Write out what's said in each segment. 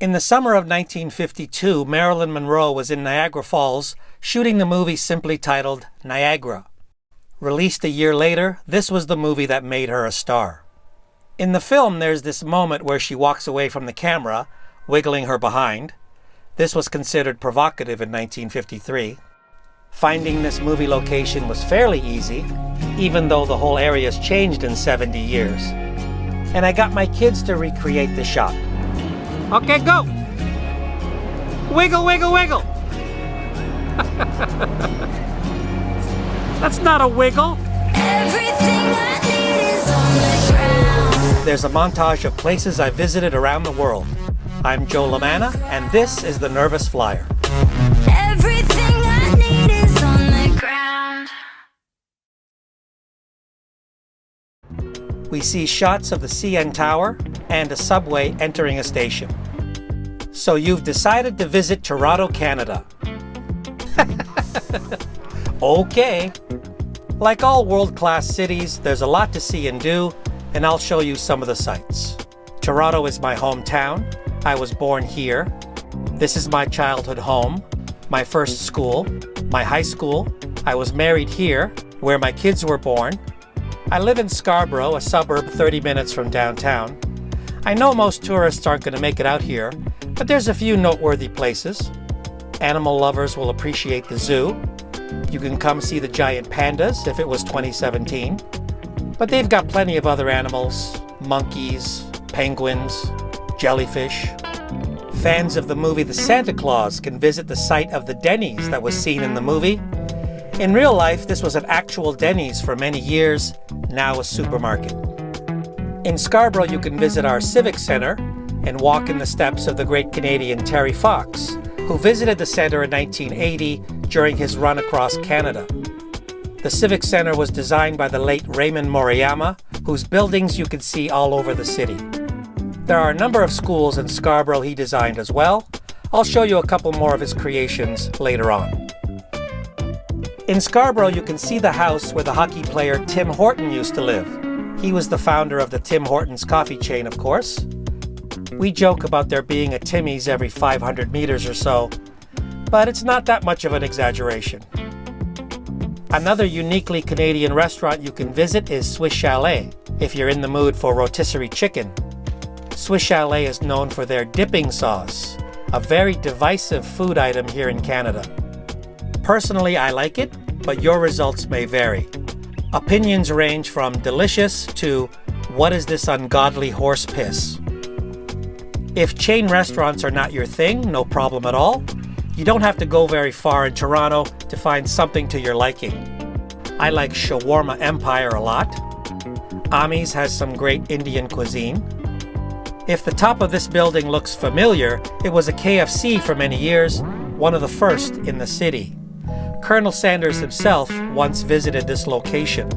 In the summer of 1952, Marilyn Monroe was in Niagara Falls shooting the movie simply titled Niagara. Released a year later, this was the movie that made her a star. In the film, there's this moment where she walks away from the camera, wiggling her behind. This was considered provocative in 1953. Finding this movie location was fairly easy, even though the whole area's changed in 70 years. And I got my kids to recreate the shot. Okay, go! Wiggle, wiggle, wiggle! That's not a wiggle! Everything I need is on the ground. There's a montage of places I visited around the world. I'm Joe LaManna, and this is the Nervous Flyer. Everything I need is on the ground. We see shots of the CN Tower and a subway entering a station. So you've decided to visit Toronto, Canada. Okay. Like all world-class cities, there's a lot to see and do, and I'll show you some of the sights. Toronto is my hometown. I was born here. This is my childhood home, my first school, my high school. I was married here, where my kids were born. I live in Scarborough, a suburb 30 minutes from downtown. I know most tourists aren't going to make it out here, but there's a few noteworthy places. Animal lovers will appreciate the zoo. You can come see the giant pandas if it was 2017. But they've got plenty of other animals, monkeys, penguins, jellyfish. Fans of the movie The Santa Claus can visit the site of the Denny's that was seen in the movie. In real life, this was an actual Denny's for many years, now a supermarket. In Scarborough, you can visit our Civic Centre and walk in the steps of the great Canadian Terry Fox, who visited the centre in 1980 during his run across Canada. The Civic Centre was designed by the late Raymond Moriyama, whose buildings you can see all over the city. There are a number of schools in Scarborough he designed as well. I'll show you a couple more of his creations later on. In Scarborough, you can see the house where the hockey player Tim Horton used to live. He was the founder of the Tim Hortons coffee chain, of course. We joke about there being a Timmy's every 500 meters or so, but it's not that much of an exaggeration. Another uniquely Canadian restaurant you can visit is Swiss Chalet, if you're in the mood for rotisserie chicken. Swiss Chalet is known for their dipping sauce, a very divisive food item here in Canada. Personally, I like it, but your results may vary. Opinions range from delicious to what is this ungodly horse piss? If chain restaurants are not your thing, no problem at all. You don't have to go very far in Toronto to find something to your liking. I like Shawarma Empire a lot. Ami's has some great Indian cuisine. If the top of this building looks familiar, it was a KFC for many years, one of the first in the city. Colonel Sanders himself once visited this location.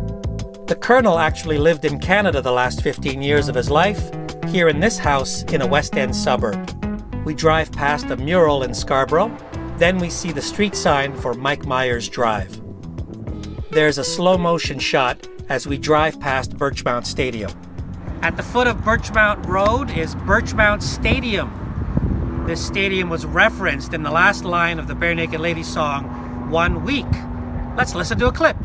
The Colonel actually lived in Canada the last 15 years of his life, here in this house in a West End suburb. We drive past a mural in Scarborough, then we see the street sign for Mike Myers Drive. There's a slow motion shot as we drive past Birchmount Stadium. At the foot of Birchmount Road is Birchmount Stadium. This stadium was referenced in the last line of the Barenaked Ladies song, 1 Week. Let's listen to a clip.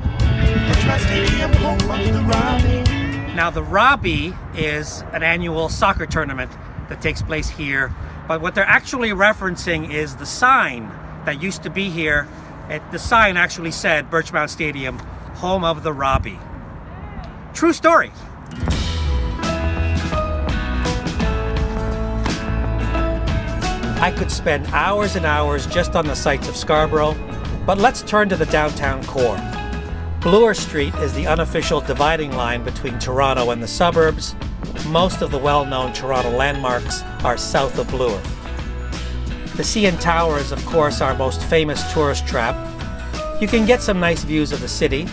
Now, the Robbie is an annual soccer tournament that takes place here, but what they're actually referencing is the sign that used to be here. The sign actually said Birchmount Stadium, home of the Robbie. True story. I could spend hours and hours just on the sights of Scarborough, but let's turn to the downtown core. Bloor Street is the unofficial dividing line between Toronto and the suburbs. Most of the well-known Toronto landmarks are south of Bloor. The CN Tower is, of course, our most famous tourist trap. You can get some nice views of the city.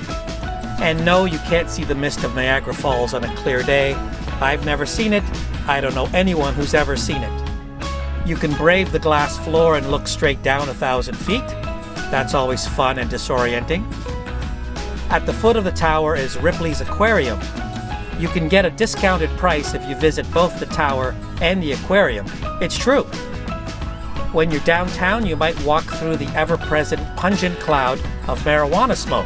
And no, you can't see the mist of Niagara Falls on a clear day. I've never seen it. I don't know anyone who's ever seen it. You can brave the glass floor and look straight down 1,000 feet. That's always fun and disorienting. At the foot of the tower is Ripley's Aquarium. You can get a discounted price if you visit both the tower and the aquarium. It's true. When you're downtown, you might walk through the ever-present pungent cloud of marijuana smoke.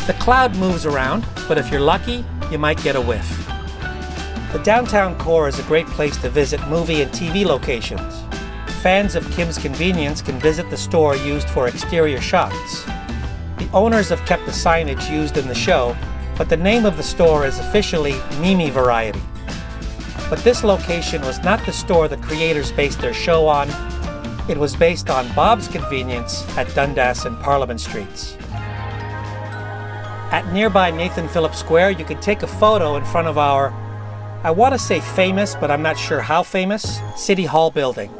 The cloud moves around, but if you're lucky, you might get a whiff. The downtown core is a great place to visit movie and TV locations. Fans of Kim's Convenience can visit the store used for exterior shots. The owners have kept the signage used in the show, but the name of the store is officially Mimi Variety. But this location was not the store the creators based their show on. It was based on Bob's Convenience at Dundas and Parliament Streets. At nearby Nathan Phillips Square, you can take a photo in front of our, I want to say famous, but I'm not sure how famous, City Hall building.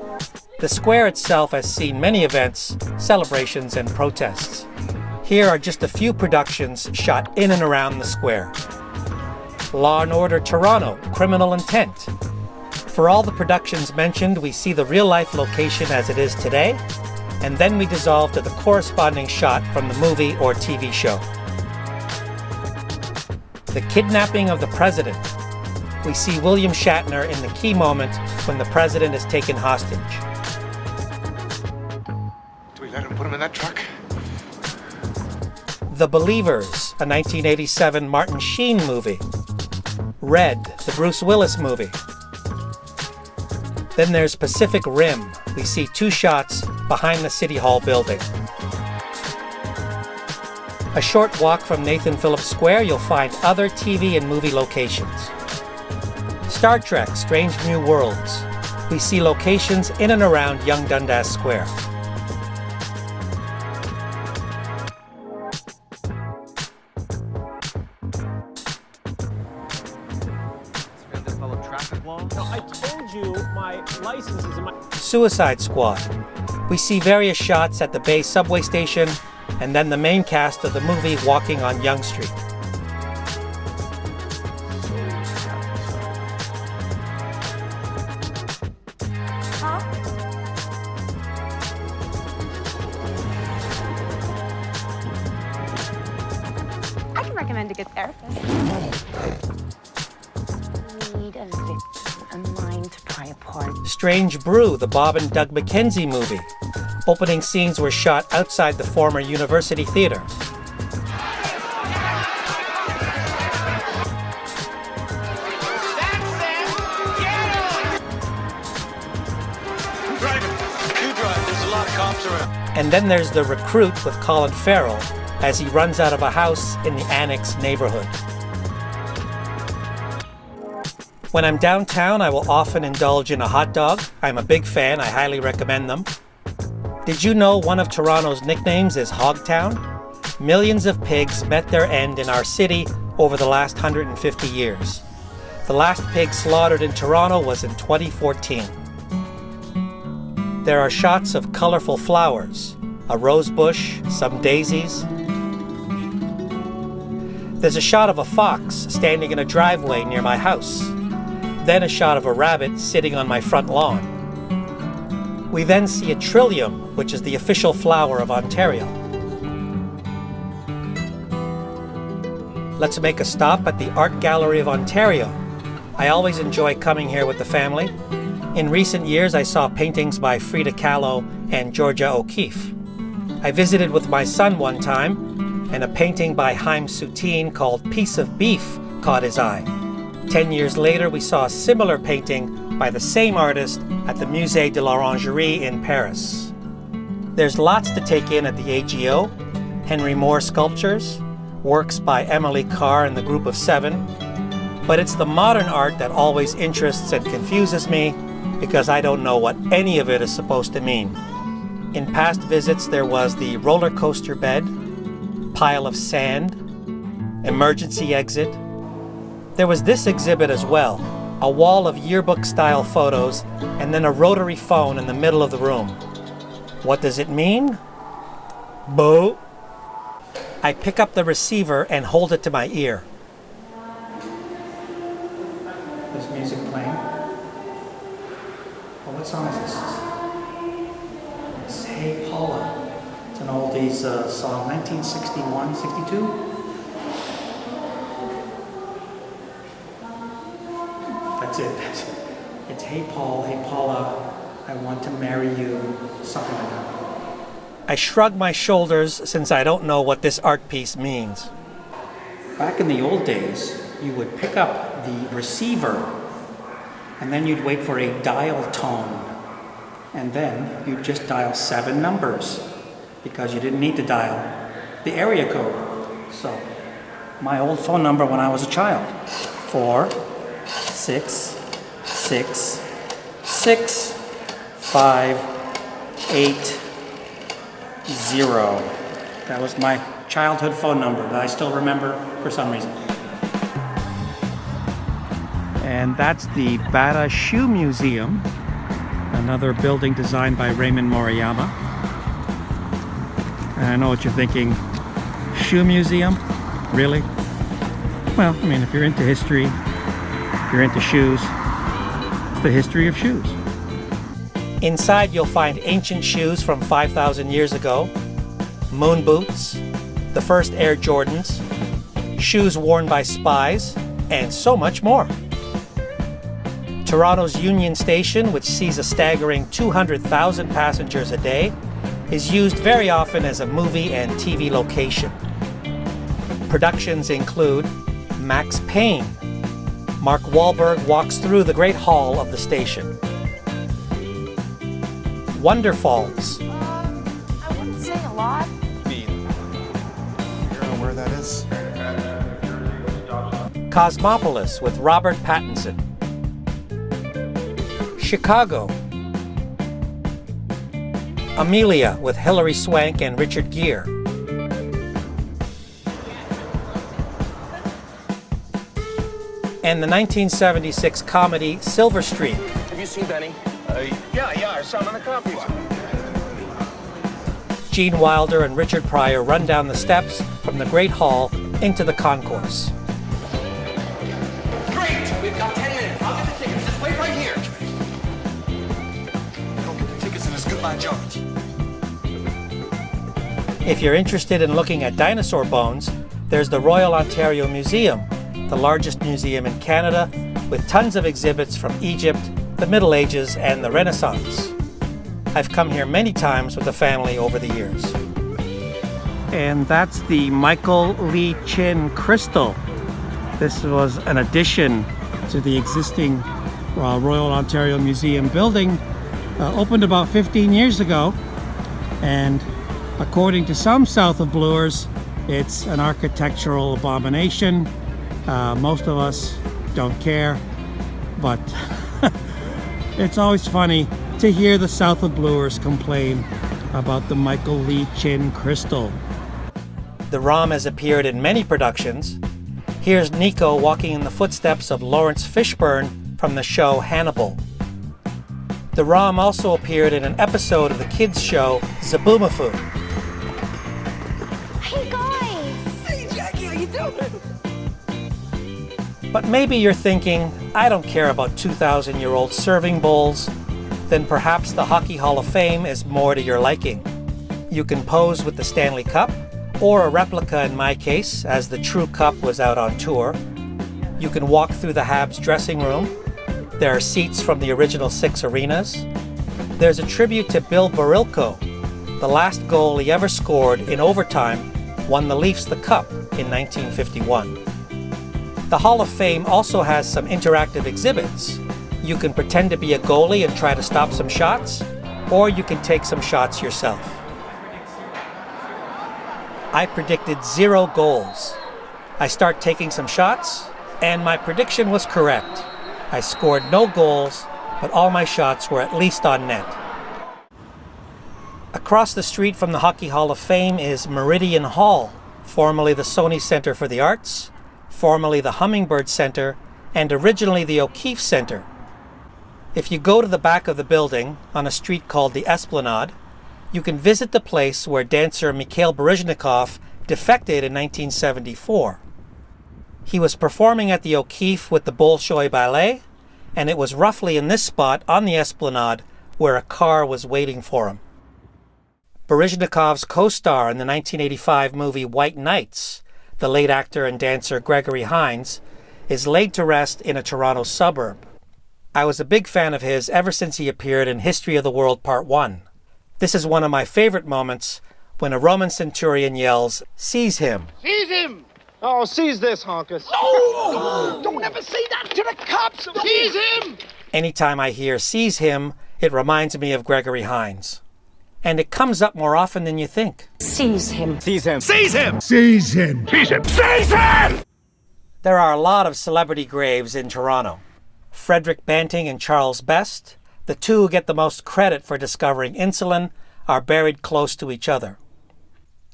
The square itself has seen many events, celebrations, and protests. Here are just a few productions shot in and around the square. Law and Order Toronto, Criminal Intent. For all the productions mentioned, we see the real-life location as it is today, and then we dissolve to the corresponding shot from the movie or TV show. The Kidnapping of the President. We see William Shatner in the key moment when the president is taken hostage. Do we let him put him in that truck? The Believers, a 1987 Martin Sheen movie. Red, the Bruce Willis movie. Then there's Pacific Rim. We see two shots behind the City Hall building. A short walk from Nathan Phillips Square, you'll find other TV and movie locations. Star Trek, Strange New Worlds. We see locations in and around Young Dundas Square. I told you my license is in my... Suicide Squad. We see various shots at the Bay subway station, and then the main cast of the movie walking on Yonge Street. I can recommend a good therapist. Need a victim, a mind to pry apart. Strange Brew, the Bob and Doug McKenzie movie. Opening scenes were shot outside the former University Theatre. And then there's The Recruit with Colin Farrell as he runs out of a house in the Annex neighborhood. When I'm downtown, I will often indulge in a hot dog. I'm a big fan. I highly recommend them. Did you know one of Toronto's nicknames is Hogtown? Millions of pigs met their end in our city over the last 150 years. The last pig slaughtered in Toronto was in 2014. There are shots of colorful flowers, a rose bush, some daisies. There's a shot of a fox standing in a driveway near my house. Then a shot of a rabbit sitting on my front lawn. We then see a trillium, which is the official flower of Ontario. Let's make a stop at the Art Gallery of Ontario. I always enjoy coming here with the family. In recent years, I saw paintings by Frida Kahlo and Georgia O'Keeffe. I visited with my son one time, and a painting by Haim Soutine called Piece of Beef caught his eye. 10 years later, we saw a similar painting by the same artist at the Musée de l'Orangerie in Paris. There's lots to take in at the AGO. Henry Moore sculptures, works by Emily Carr and the Group of Seven. But it's the modern art that always interests and confuses me because I don't know what any of it is supposed to mean. In past visits, there was the roller coaster bed, pile of sand, emergency exit. There was this exhibit as well, a wall of yearbook-style photos, and then a rotary phone in the middle of the room. What does it mean? Boo! I pick up the receiver and hold it to my ear. There's music playing. Oh, what song is this? It's Hey Paula. It's an oldies song, 1961, 62? That's it. It's Hey Paul, Hey Paula. I want to marry you, something like that. I shrug my shoulders since I don't know what this art piece means. Back in the old days, you would pick up the receiver and then you'd wait for a dial tone. And then you'd just dial 7 numbers because you didn't need to dial the area code. So, my old phone number when I was a child, 4 6 6 6 5 8 0. That was my childhood phone number that I still remember for some reason. And that's the Bata Shoe Museum, another building designed by Raymond Moriyama. And I know what you're thinking, shoe museum? Really? Well, I mean, if you're into history, if you're into shoes, it's the history of shoes. Inside you'll find ancient shoes from 5,000 years ago, moon boots, the first Air Jordans, shoes worn by spies, and so much more. Toronto's Union Station, which sees a staggering 200,000 passengers a day, is used very often as a movie and TV location. Productions include Max Payne. Mark Wahlberg walks through the Great Hall of the station. Wonderfalls. I wouldn't say a lot. You know where that is? Cosmopolis with Robert Pattinson. Chicago. Amelia with Hilary Swank and Richard Gere. And the 1976 comedy Silver Streak. Have you seen Benny? Yeah, I saw him on the coffee. Gene Wilder and Richard Pryor run down the steps from the Great Hall into the concourse. Great! We've got 10 minutes. I'll get the tickets. Just wait right here. Don't get the tickets and it's goodbye, George. If you're interested in looking at dinosaur bones, there's the Royal Ontario Museum, the largest museum in Canada, with tons of exhibits from Egypt, the Middle Ages, and the Renaissance. I've come here many times with the family over the years. And that's the Michael Lee Chin crystal. This was an addition to the existing Royal Ontario Museum building, opened about 15 years ago. And according to some South of Bluers, it's an architectural abomination. Most of us don't care, but it's always funny to hear the South of Bluers complain about the Michael Lee Chin crystal. The ROM has appeared in many productions. Here's Nico walking in the footsteps of Lawrence Fishburne from the show Hannibal. The ROM also appeared in an episode of the kids' show Zaboomafoo. Hey guys! Hey, Jackie, how you doing? But maybe you're thinking, I don't care about 2,000-year-old serving bowls. Then perhaps the Hockey Hall of Fame is more to your liking. You can pose with the Stanley Cup, or a replica in my case, as the true cup was out on tour. You can walk through the Habs dressing room. There are seats from the original 6 arenas. There's a tribute to Bill Barilko. The last goal he ever scored in overtime won the Leafs the cup in 1951. The Hall of Fame also has some interactive exhibits. You can pretend to be a goalie and try to stop some shots, or you can take some shots yourself. I predicted 0 goals. I start taking some shots, and my prediction was correct. I scored no goals, but all my shots were at least on net. Across the street from the Hockey Hall of Fame is Meridian Hall, formerly the Sony Center for the Arts, formerly the Hummingbird Center, and originally the O'Keefe Center. If you go to the back of the building, on a street called the Esplanade, you can visit the place where dancer Mikhail Baryshnikov defected in 1974. He was performing at the O'Keefe with the Bolshoi Ballet, and it was roughly in this spot on the Esplanade where a car was waiting for him. Baryshnikov's co-star in the 1985 movie White Nights, the late actor and dancer Gregory Hines, is laid to rest in a Toronto suburb. I was a big fan of his ever since he appeared in History of the World Part 1. This is one of my favorite moments when a Roman centurion yells, "Seize him!" Seize him! Oh, seize this, honkus. No! Don't ever say that to the cops! Seize him! Anytime I hear "seize him," it reminds me of Gregory Hines. And it comes up more often than you think. Seize him. Seize him. Seize him! Seize him. Seize him! Seize him! There are a lot of celebrity graves in Toronto. Frederick Banting and Charles Best, the two who get the most credit for discovering insulin, are buried close to each other.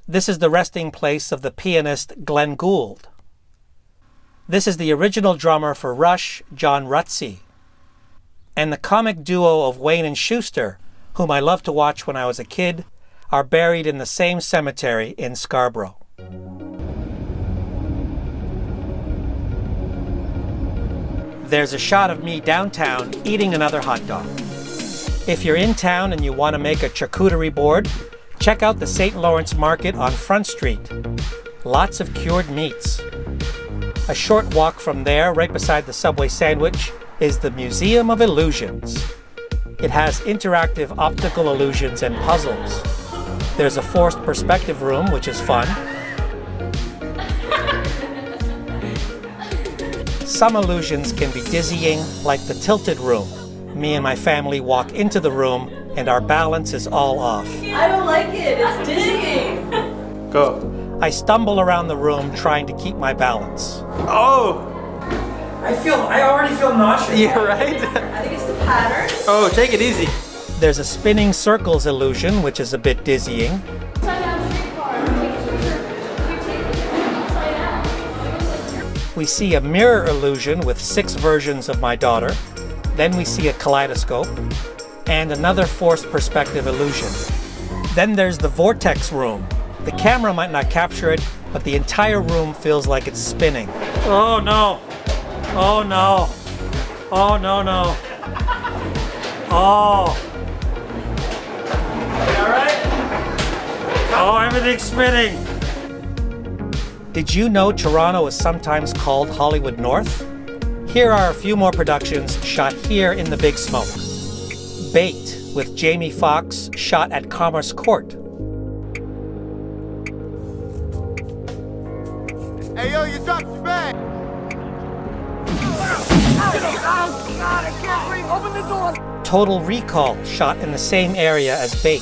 This is the resting place of the pianist Glenn Gould. This is the original drummer for Rush, John Rutsey. And the comic duo of Wayne and Schuster, whom I loved to watch when I was a kid, are buried in the same cemetery in Scarborough. There's a shot of me downtown eating another hot dog. If you're in town and you want to make a charcuterie board, check out the St. Lawrence Market on Front Street. Lots of cured meats. A short walk from there, right beside the Subway sandwich, is the Museum of Illusions. It has interactive optical illusions and puzzles. There's a forced perspective room, which is fun. Some illusions can be dizzying, like the tilted room. Me and my family walk into the room and our balance is all off. I don't like it. It's dizzying. Go. I stumble around the room trying to keep my balance. Oh! I already feel nauseous. Yeah, right? I think it's the pattern. Oh, take it easy. There's a spinning circles illusion, which is a bit dizzying. We see a mirror illusion with 6 versions of my daughter. Then we see a kaleidoscope and another forced perspective illusion. Then there's the vortex room. The camera might not capture it, but the entire room feels like it's spinning. Oh no! Oh no! Oh no no! Oh! You alright? Oh, everything's spinning! Did you know Toronto is sometimes called Hollywood North? Here are a few more productions shot here in the Big Smoke. Bait with Jamie Foxx shot at Commerce Court. Hey, yo, you dropped your bag! Oh, God, I can't breathe! Open the door! Total Recall shot in the same area as Bait.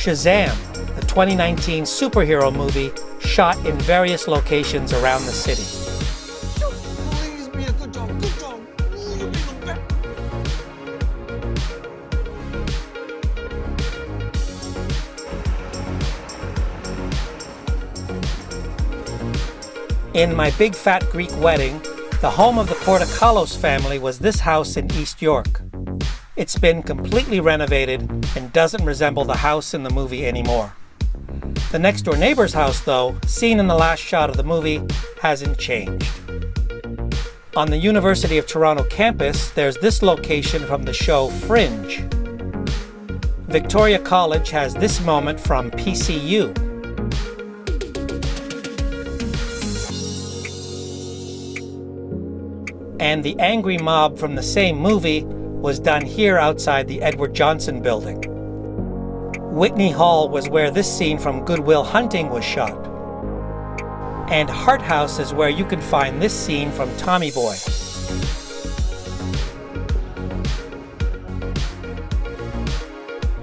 Shazam, the 2019 superhero movie shot in various locations around the city. Please be a good job, good job! Ooh, you big old In My Big Fat Greek Wedding, the home of the Portocalos family was this house in East York. It's been completely renovated and doesn't resemble the house in the movie anymore. The next door neighbor's house, though, seen in the last shot of the movie, hasn't changed. On the University of Toronto campus, there's this location from the show Fringe. Victoria College has this moment from PCU. And the angry mob from the same movie was done here outside the Edward Johnson building. Whitney Hall was where this scene from Good Will Hunting was shot. And Hart House is where you can find this scene from Tommy Boy.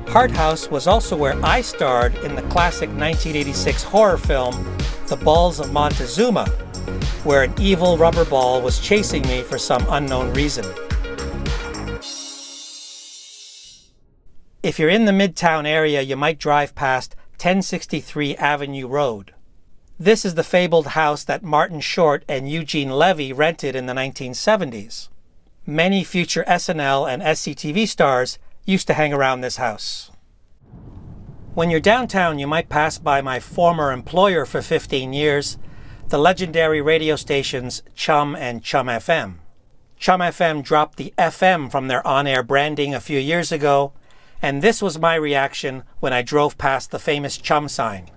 Hart House was also where I starred in the classic 1986 horror film, The Balls of Montezuma, where an evil rubber ball was chasing me for some unknown reason. If you're in the Midtown area, you might drive past 1063 Avenue Road. This is the fabled house that Martin Short and Eugene Levy rented in the 1970s. Many future SNL and SCTV stars used to hang around this house. When you're downtown, you might pass by my former employer for 15 years, the legendary radio stations Chum and Chum FM. Chum FM dropped the FM from their on-air branding a few years ago, And this was my reaction when I drove past the famous Chum sign.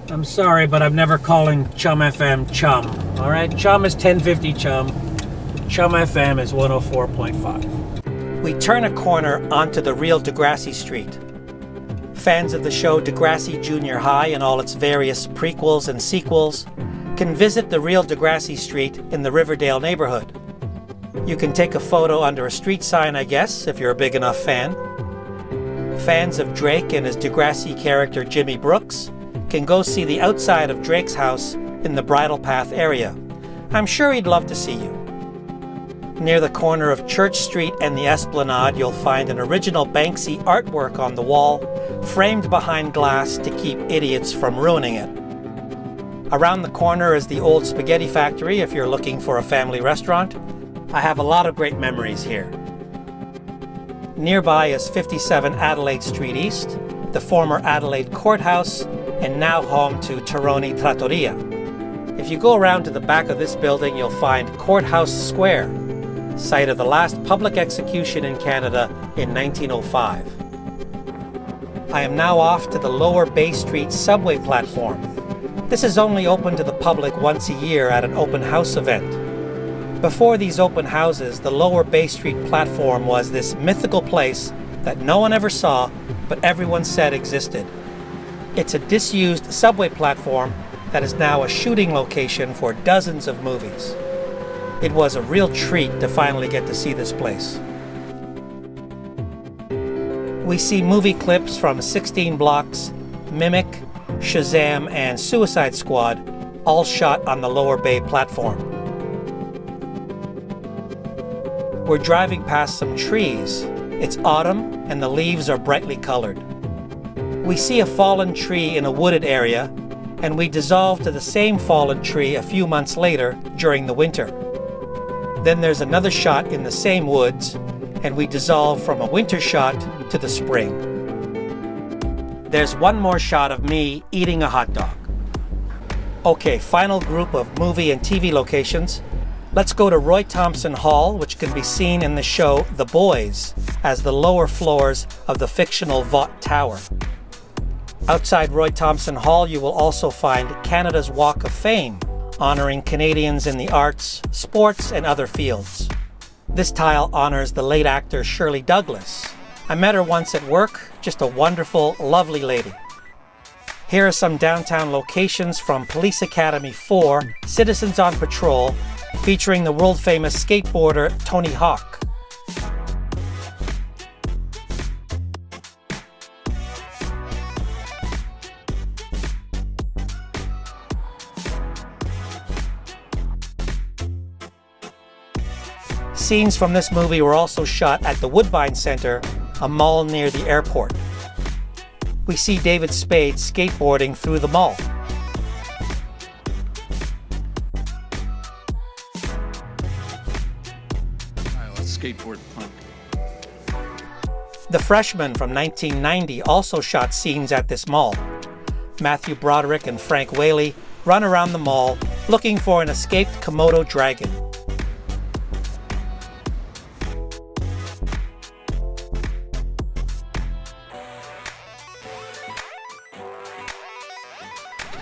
I'm sorry, but I'm never calling Chum FM Chum. All right, Chum is 1050 Chum. Chum FM is 104.5. We turn a corner onto the real Degrassi Street. Fans of the show Degrassi Junior High and all its various prequels and sequels can visit the real Degrassi Street in the Riverdale neighborhood. You can take a photo under a street sign, I guess, if you're a big enough fan. Fans of Drake and his Degrassi character Jimmy Brooks can go see the outside of Drake's house in the Bridle Path area. I'm sure he'd love to see you. Near the corner of Church Street and the Esplanade, you'll find an original Banksy artwork on the wall, framed behind glass to keep idiots from ruining it. Around the corner is the old Spaghetti Factory if you're looking for a family restaurant. I have a lot of great memories here. Nearby is 57 Adelaide Street East, the former Adelaide Courthouse, and now home to Terroni Trattoria. If you go around to the back of this building, you'll find Courthouse Square, site of the last public execution in Canada in 1905. I am now off to the Lower Bay Street subway platform. This is only open to the public once a year at an open house event. Before these open houses, the Lower Bay Street platform was this mythical place that no one ever saw, but everyone said existed. It's a disused subway platform that is now a shooting location for dozens of movies. It was a real treat to finally get to see this place. We see movie clips from 16 Blocks, Mimic, Shazam, and Suicide Squad, all shot on the Lower Bay platform. We're driving past some trees. It's autumn and the leaves are brightly colored. We see a fallen tree in a wooded area, and we dissolve to the same fallen tree a few months later during the winter. Then there's another shot in the same woods, and we dissolve from a winter shot to the spring. There's one more shot of me eating a hot dog. Okay, final group of movie and TV locations. Let's go to Roy Thompson Hall, which can be seen in the show The Boys as the lower floors of the fictional Vaught Tower. Outside Roy Thompson Hall, you will also find Canada's Walk of Fame, honoring Canadians in the arts, sports, and other fields. This tile honors the late actor Shirley Douglas. I met her once at work, just a wonderful, lovely lady. Here are some downtown locations from Police Academy 4, Citizens on Patrol, featuring the world-famous skateboarder Tony Hawk. Scenes from this movie were also shot at the Woodbine Center, a mall near the airport. We see David Spade skateboarding through the mall. Skateboard punk. The Freshman from 1990 also shot scenes at this mall. Matthew Broderick and Frank Whaley run around the mall looking for an escaped Komodo dragon.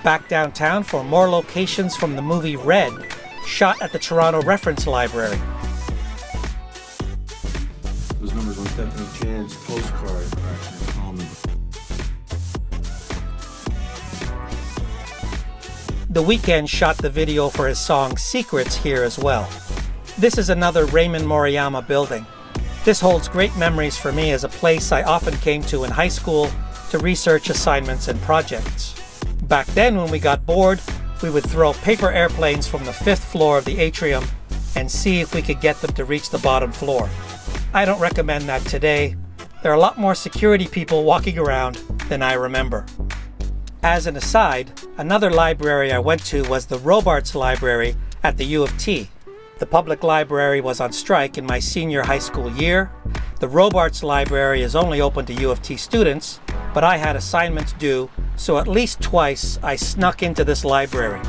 Back downtown for more locations from the movie Red, shot at the Toronto Reference Library. Those numbers on Stephanie Chan's postcard are actually common. The Weeknd shot the video for his song Secrets here as well. This is another Raymond Moriyama building. This holds great memories for me as a place I often came to in high school to research assignments and projects. Back then, when we got bored, we would throw paper airplanes from the 5th floor of the atrium and see if we could get them to reach the bottom floor. I don't recommend that today. There are a lot more security people walking around than I remember. As an aside, another library I went to was the Robarts Library at the U of T. The public library was on strike in my senior high school year. The Robarts Library is only open to U of T students, but I had assignments due, so at least twice I snuck into this library.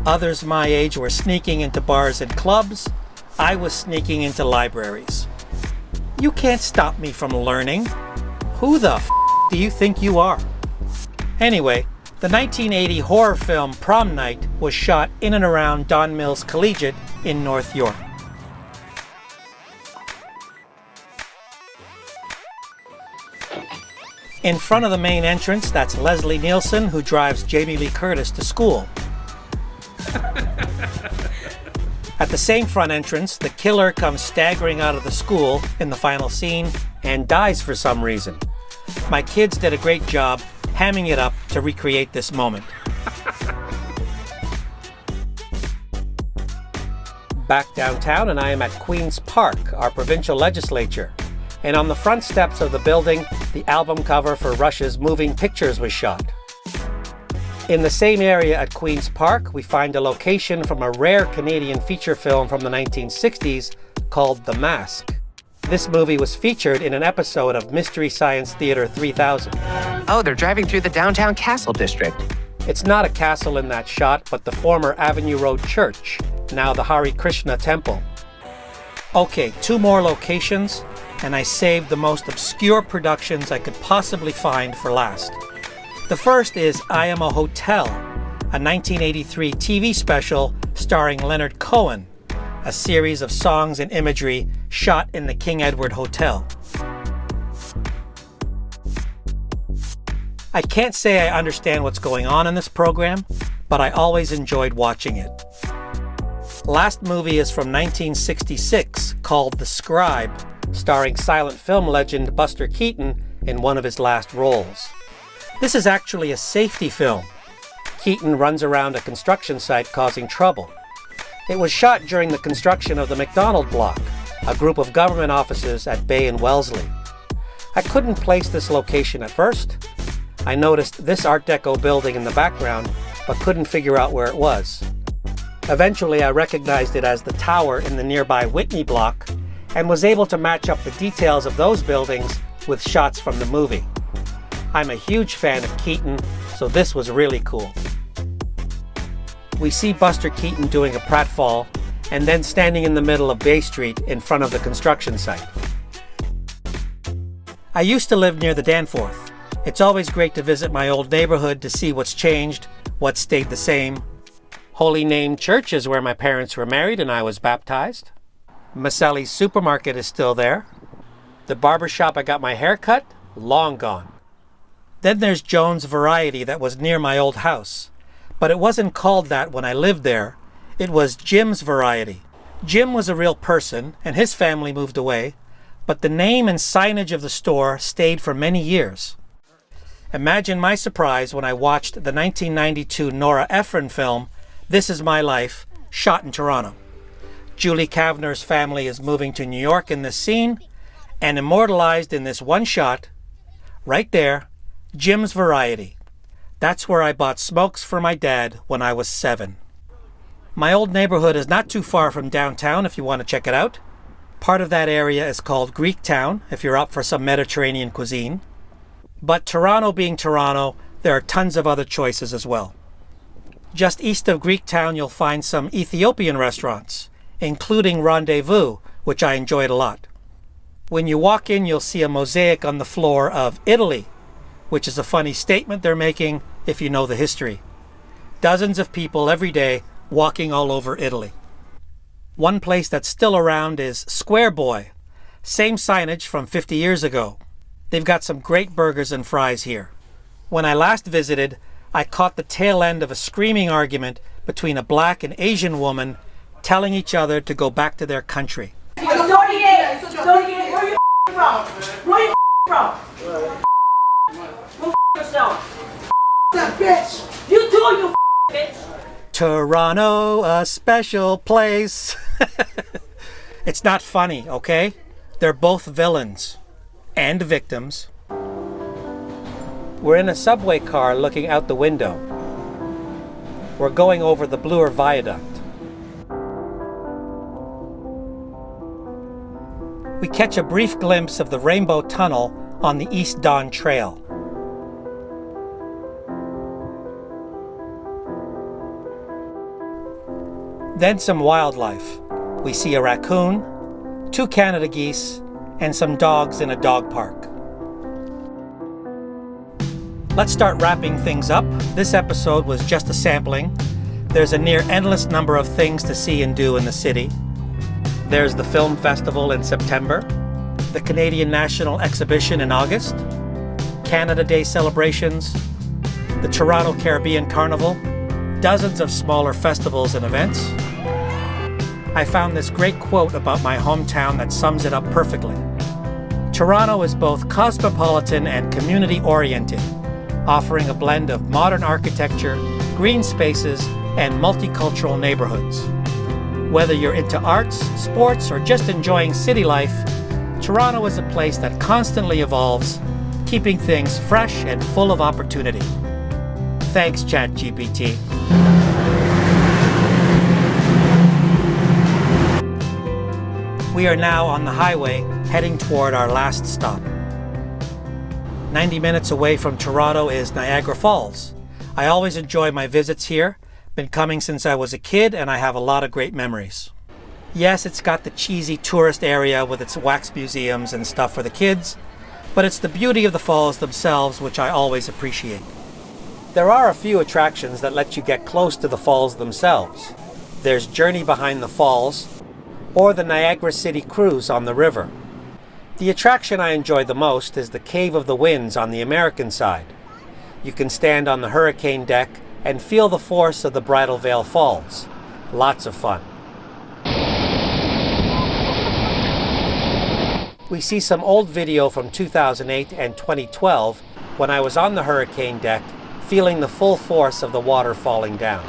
Others my age were sneaking into bars and clubs. I was sneaking into libraries. You can't stop me from learning. Who the do you think you are? Anyway, the 1980 horror film Prom Night was shot in and around Don Mills Collegiate in North York. In front of the main entrance, that's Leslie Nielsen, who drives Jamie Lee Curtis to school. At the same front entrance, the killer comes staggering out of the school in the final scene and dies for some reason. My kids did a great job hamming it up to recreate this moment. Back downtown, and I am at Queen's Park, our provincial legislature. And on the front steps of the building, the album cover for Rush's Moving Pictures was shot. In the same area at Queen's Park, we find a location from a rare Canadian feature film from the 1960s called The Mask. This movie was featured in an episode of Mystery Science Theater 3000. Oh, they're driving through the downtown castle district. It's not a castle in that shot, but the former Avenue Road Church, now the Hare Krishna Temple. Okay, 2 more locations, and I saved the most obscure productions I could possibly find for last. The first is I Am a Hotel, a 1983 TV special starring Leonard Cohen, a series of songs and imagery shot in the King Edward Hotel. I can't say I understand what's going on in this program, but I always enjoyed watching it. Last movie is from 1966 called The Scribe, starring silent film legend Buster Keaton in one of his last roles. This is actually a safety film. Keaton runs around a construction site causing trouble. It was shot during the construction of the McDonald Block, a group of government offices at Bay and Wellesley. I couldn't place this location at first. I noticed this Art Deco building in the background, but couldn't figure out where it was. Eventually, I recognized it as the tower in the nearby Whitney Block, and was able to match up the details of those buildings with shots from the movie. I'm a huge fan of Keaton, so this was really cool. We see Buster Keaton doing a pratfall, and then standing in the middle of Bay Street in front of the construction site. I used to live near the Danforth. It's always great to visit my old neighborhood to see what's changed, what stayed the same. Holy Name Church is where my parents were married and I was baptized. Maselli's supermarket is still there. The barbershop I got my hair cut, long gone. Then there's Jones Variety that was near my old house. But it wasn't called that when I lived there. It was Jim's Variety. Jim was a real person and his family moved away, but the name and signage of the store stayed for many years. Imagine my surprise when I watched the 1992 Nora Ephron film, This Is My Life, shot in Toronto. Julie Kavner's family is moving to New York in this scene, and immortalized in this one shot, right there, Jim's Variety. That's where I bought smokes for my dad when I was 7. My old neighborhood is not too far from downtown if you want to check it out. Part of that area is called Greektown if you're up for some Mediterranean cuisine. But Toronto being Toronto, there are tons of other choices as well. Just east of Greektown you'll find some Ethiopian restaurants, including Rendezvous, which I enjoyed a lot. When you walk in, you'll see a mosaic on the floor of Italy, which is a funny statement they're making if you know the history. Dozens of people every day walking all over Italy. One place that's still around is Square Boy. Same signage from 50 years ago. They've got some great burgers and fries here. When I last visited, I caught the tail end of a screaming argument between a black and Asian woman telling each other to go back to their country. Where are you from? Where are you from? Go yourself. That bitch. You too, you bitch. Toronto, a special place. It's not funny, okay? They're both villains and victims. We're in a subway car looking out the window. We're going over the Bloor Viaduct. We catch a brief glimpse of the Rainbow Tunnel on the East Don Trail. Then some wildlife. We see a raccoon, 2 Canada geese, and some dogs in a dog park. Let's start wrapping things up. This episode was just a sampling. There's a near endless number of things to see and do in the city. There's the film festival in September, the Canadian National Exhibition in August, Canada Day celebrations, the Toronto Caribbean Carnival, dozens of smaller festivals and events. I found this great quote about my hometown that sums it up perfectly. Toronto is both cosmopolitan and community-oriented, offering a blend of modern architecture, green spaces, and multicultural neighborhoods. Whether you're into arts, sports, or just enjoying city life, Toronto is a place that constantly evolves, keeping things fresh and full of opportunity. Thanks, ChatGPT. We are now on the highway, heading toward our last stop. 90 minutes away from Toronto is Niagara Falls. I always enjoy my visits here. Been coming since I was a kid, and I have a lot of great memories. Yes, it's got the cheesy tourist area with its wax museums and stuff for the kids, but it's the beauty of the falls themselves which I always appreciate. There are a few attractions that let you get close to the falls themselves. There's Journey Behind the Falls, or the Niagara City Cruise on the river. The attraction I enjoy the most is the Cave of the Winds on the American side. You can stand on the hurricane deck and feel the force of the Bridal Veil Falls. Lots of fun. We see some old video from 2008 and 2012 when I was on the hurricane deck, feeling the full force of the water falling down.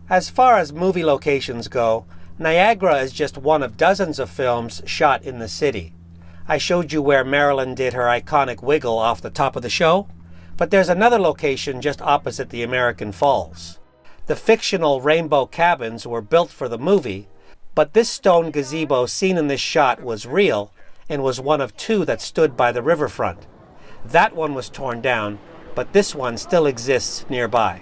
As far as movie locations go, Niagara is just one of dozens of films shot in the city. I showed you where Marilyn did her iconic wiggle off the top of the show, but there's another location just opposite the American Falls. The fictional rainbow cabins were built for the movie, but this stone gazebo seen in this shot was real and was one of two that stood by the riverfront. That one was torn down, but this one still exists nearby.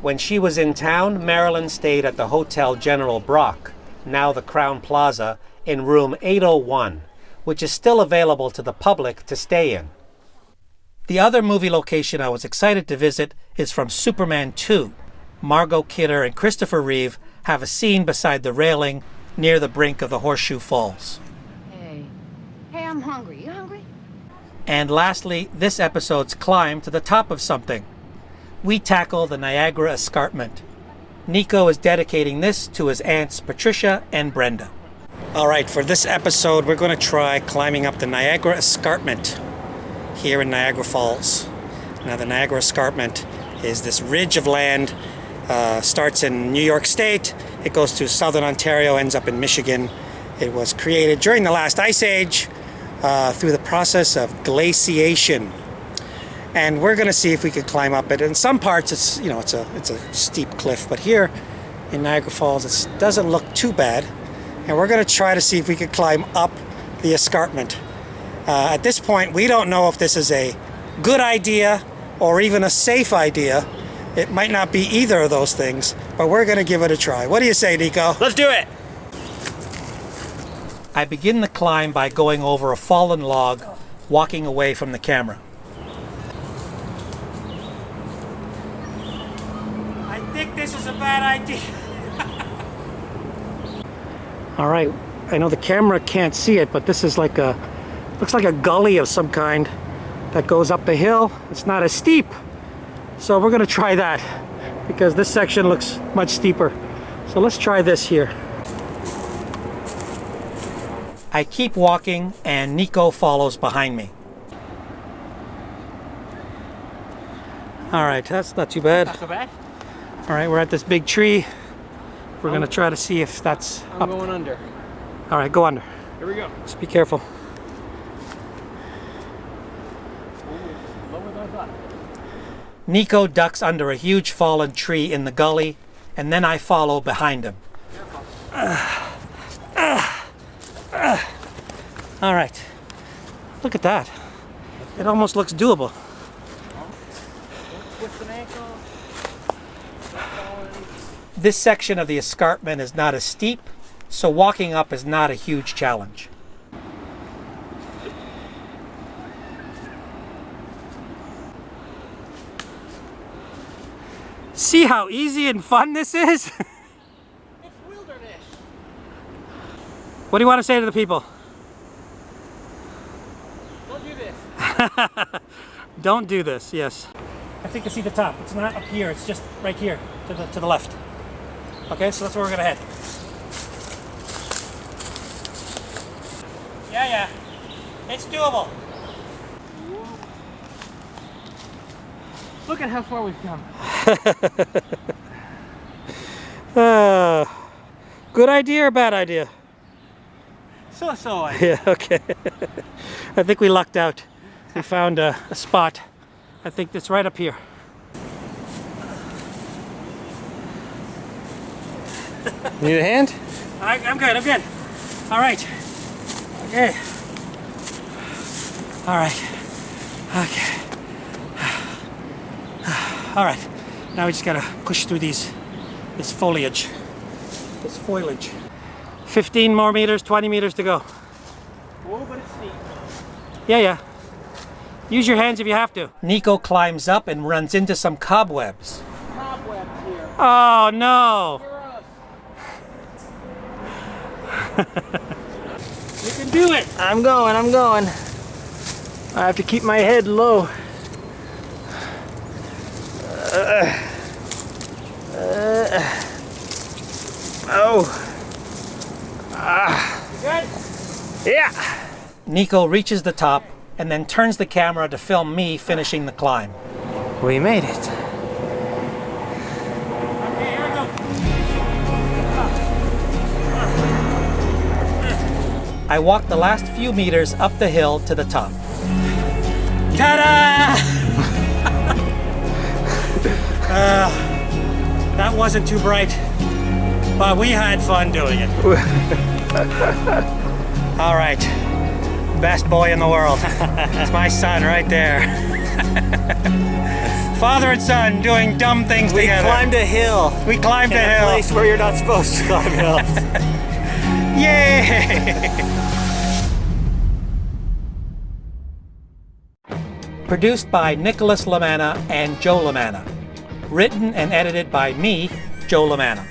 When she was in town, Marilyn stayed at the Hotel General Brock, now the Crown Plaza, in room 801, which is still available to the public to stay in. The other movie location I was excited to visit is from Superman 2. Margot Kidder and Christopher Reeve have a scene beside the railing near the brink of the Horseshoe Falls. Hey, I'm hungry. You hungry? And lastly, this episode's climb to the top of something. We tackle the Niagara Escarpment. Nico is dedicating this to his aunts Patricia and Brenda. All right, for this episode, we're going to try climbing up the Niagara Escarpment here in Niagara Falls. Now, the Niagara Escarpment is this ridge of land, starts in New York State, it goes to southern Ontario, ends up in Michigan. It was created during the last ice age through the process of glaciation. And we're going to see if we could climb up it. In some parts, it's a steep cliff, but here in Niagara Falls, it doesn't look too bad. And we're going to try to see if we could climb up the escarpment. At this point, we don't know if this is a good idea or even a safe idea. It might not be either of those things, but we're going to give it a try. What do you say, Nico? Let's do it! I begin the climb by going over a fallen log, walking away from the camera. I think this is a bad idea. All right, I know the camera can't see it, but this is looks like a gully of some kind that goes up a hill. It's not as steep. So we're gonna try that because this section looks much steeper. So let's try this here. I keep walking and Nico follows behind me. All right, that's not too bad. Not so bad. All right, we're at this big tree. We're gonna try to see if that's up. I'm going under. All right, go under. Here we go. Just be careful. Lower than I thought. Nico ducks under a huge fallen tree in the gully, and then I follow behind him. All right, look at that. It almost looks doable. Twist an ankle. This section of the escarpment is not as steep, so walking up is not a huge challenge. See how easy and fun this is? It's wilderness. What do you want to say to the people? Don't do this. Don't do this, yes. I think you see the top. It's not up here, it's just right here to the left. Okay, so that's where we're gonna head. Yeah, it's doable. Look at how far we've come. Good idea or bad idea? So. Yeah, okay. I think we lucked out. We found a spot. I think it's right up here. Need a hand? I'm good. All right. Okay. All right. Okay. All right. Now we just gotta push through this foliage. This foliage. 15 more meters, 20 meters to go. Oh, but it's steep. Yeah. Use your hands if you have to. Nico climbs up and runs into some cobwebs. Cobwebs here. Oh no! You can do it! I'm going. I have to keep my head low. You good? Yeah. Nico reaches the top and then turns the camera to film me finishing the climb. We made it. Okay, here we go. I walked the last few meters up the hill to the top. Ta-da! That wasn't too bright, but we had fun doing it. All right, best boy in the world. It's my son right there. Father and son doing dumb things together. We climbed a hill. We climbed a in hill. a place where you're not supposed to climb hills. Yay! Produced by Nicholas LaManna and Joe LaManna. Written and edited by me, Joe LaManna.